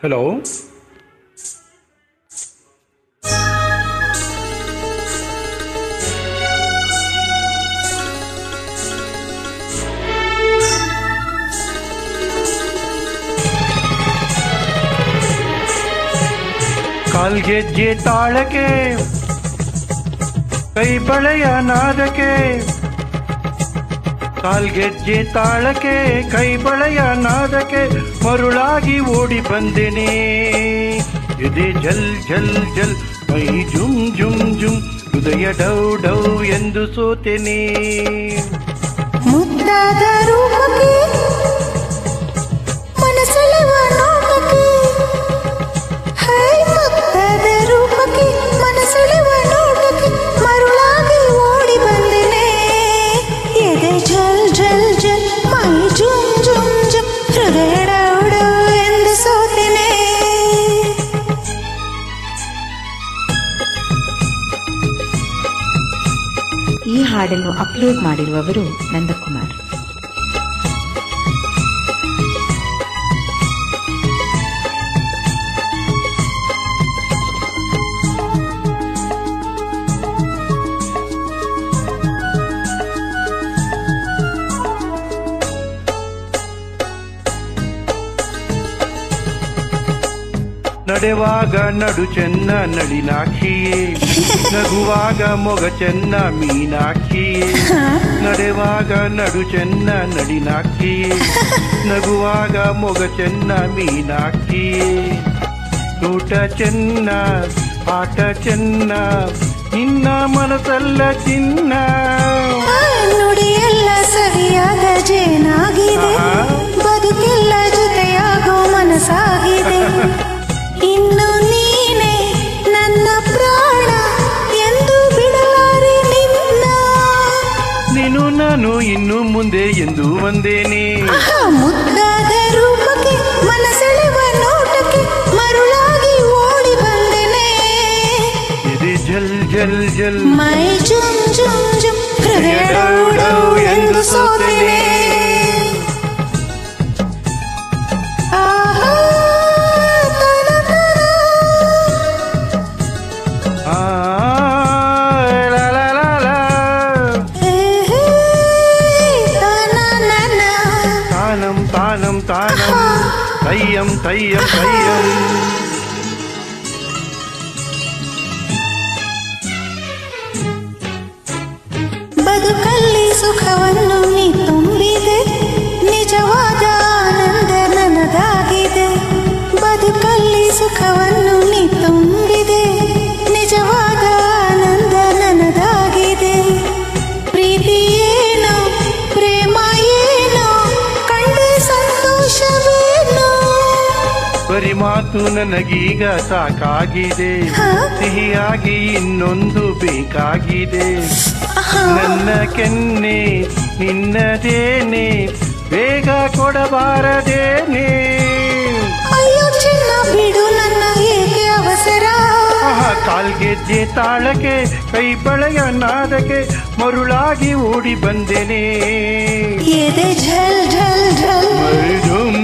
Hello. ಕಾಲ್ಗೆಜ್ಜೆ ತಾಳಕ್ಕೆ ಕೈ ಬಳೆಯ ನಾದಕ್ಕೆ, ಕಾಲ್ಗೆಜ್ಜೆ ತಾಳಕ್ಕೆ ಕೈ ಬಳೆಯ ನಾದಕ್ಕೆ ಮರುಳಾಗಿ ಓಡಿ ಬಂದೆನೆ. ಎದೆ ಜಲ್ ಜಲ್ ಜಲ್ ಮೈ ಜುಮ್ ಜುಮ್ ಜುಮ್ ಹೃದಯ ಡೌ ಡೌ ಎಂದು ಸೋತೆನೆ. ಮುದ್ದಾದ ರೂಪಕ್ಕೆ ಮನಸೆಳೆವ ನೋಟಕ್ಕೆ, ಹೈ ಮುದ್ದಾದ ರೂಪಕ್ಕೆ ಮನಸೆಳೆವ ನೋಟಕ್ಕೆ ಮರುಳಾಗಿ ಓಡಿ ಬಂದೆನೆ. ಎದೆ ಜಲ್ ಜಲ್ ಜಲ್ ಮೈ ಜುಮ್ ಜುಮ್ ಜುಮ್ ಹೃದಯ ಡೌ ಡೌ ಎಂದು ಸೋತೆನೆ. ಈ ಹಾಡನ್ನು ಅಪ್ಲೋಡ್ ಮಾಡಿರುವವರು ನಂದಕುಮಾರ್. ನಡೆವಾಗ ನಡು ಚೆನ್ನ ನಳಿನಾಕ್ಷಿಯೇ, ನಗುವಾಗ ಮೊಗ ಚೆನ್ನ ಮೀನಾಕ್ಷಿಯೇ. ನಡೆವಾಗ ನಡು ಚೆನ್ನ ನಳಿನಾಕ್ಷಿಯೇ, ನಗುವಾಗ ಮೊಗ ಚೆನ್ನ ಮೀನಾಕ್ಷಿಯೇ. ಊಟ ಚೆನ್ನ ಆಟ ಚೆನ್ನ ನಿನ್ನ ಮನಸ್ಸಲ್ಲ ಚಿನ್ನ. ನುಡಿಯೆಲ್ಲ ಸವಿಯಾದ ಜೇನಾಗಿದೆ, ಬದುಕೆಲ್ಲ ಜೊತೆಯಾಗೋ ಮನಸ್ಸಾಗಿದೆ. ಇನ್ನು ನೀನೆ ನನ್ನ ಪ್ರಾಣ ಎಂದು ಬಿಡಲಾರೆ ನಿನ್ನ. ನೀನು ನಾನು ಇನ್ನು ಮುಂದೆ ಎಂದು ಒಂದೇನೆ. ಮುದ್ದಾದ ರೂಪಕ್ಕೆ ಮನಸೆಳೆವ ನೋಟಕ್ಕೆ ಮರುಳಾಗಿ ಓಡಿ ಬಂದೆನೆ. ಎದೆ ಜಲ್ ಜಲ್ ಜಲ್ ಮೈ ಜುಮ್ ಜುಮ್ ಜುಮ್ ಹೃದಯ ಡೌ ಡೌ ಎಂದು ಸೋತೆನೆ. താനം താനം താനം തയ്യം തയ്യം തയ്യം. ಬದುಕಲ್ಲಿ ಸುಖವನ್ನು ನೀ ತುಂಬಿದೆ, ನಿಜವಾದ ಆನಂದ ನನದಾಗಿದೆ. ಬದುಕಲ್ಲಿ ಸುಖವನ್ನು ನೀ ತುಂಬಿದೆ, ನಿಜವಾದ ಆನಂದ ನನದಾಗಿದೆ. ಪ್ರೀತಿ ಏನೋ ಪ್ರೇಮ ಏನೋ ಕಂಡೆ ಸಂತೋಷವೇನೋ. ಬರಿ ಮಾತು ನನಗೀಗ ಸಾಕಾಗಿದೆ, ಸಿಹಿಯಾಗಿ ಇನ್ನೊಂದು ಬೇಕಾಗಿದೆ. ನನ್ನ ಕೆನ್ನೆ ನಿನ್ನದೇನೆ, ಬೇಗ ಕೊಡಬಾರದೇನೆ. ಅಯ್ಯೋ ಚಿನ್ನ ಬಿಡು ನನ್ನ ಏಕೆ ಅವಸರ. ಕಾಲ್ಗೆಜ್ಜೆ ತಾಳಕ್ಕೆ ಕೈ ಬಳೆಯ ನಾದಕ್ಕೆ ಮರುಳಾಗಿ ಓಡಿ ಬಂದೆನೆ. ಎದೆ ಝಲ್ ಝಲ್ ಝಲ್ ಮೈ ಜುಮ್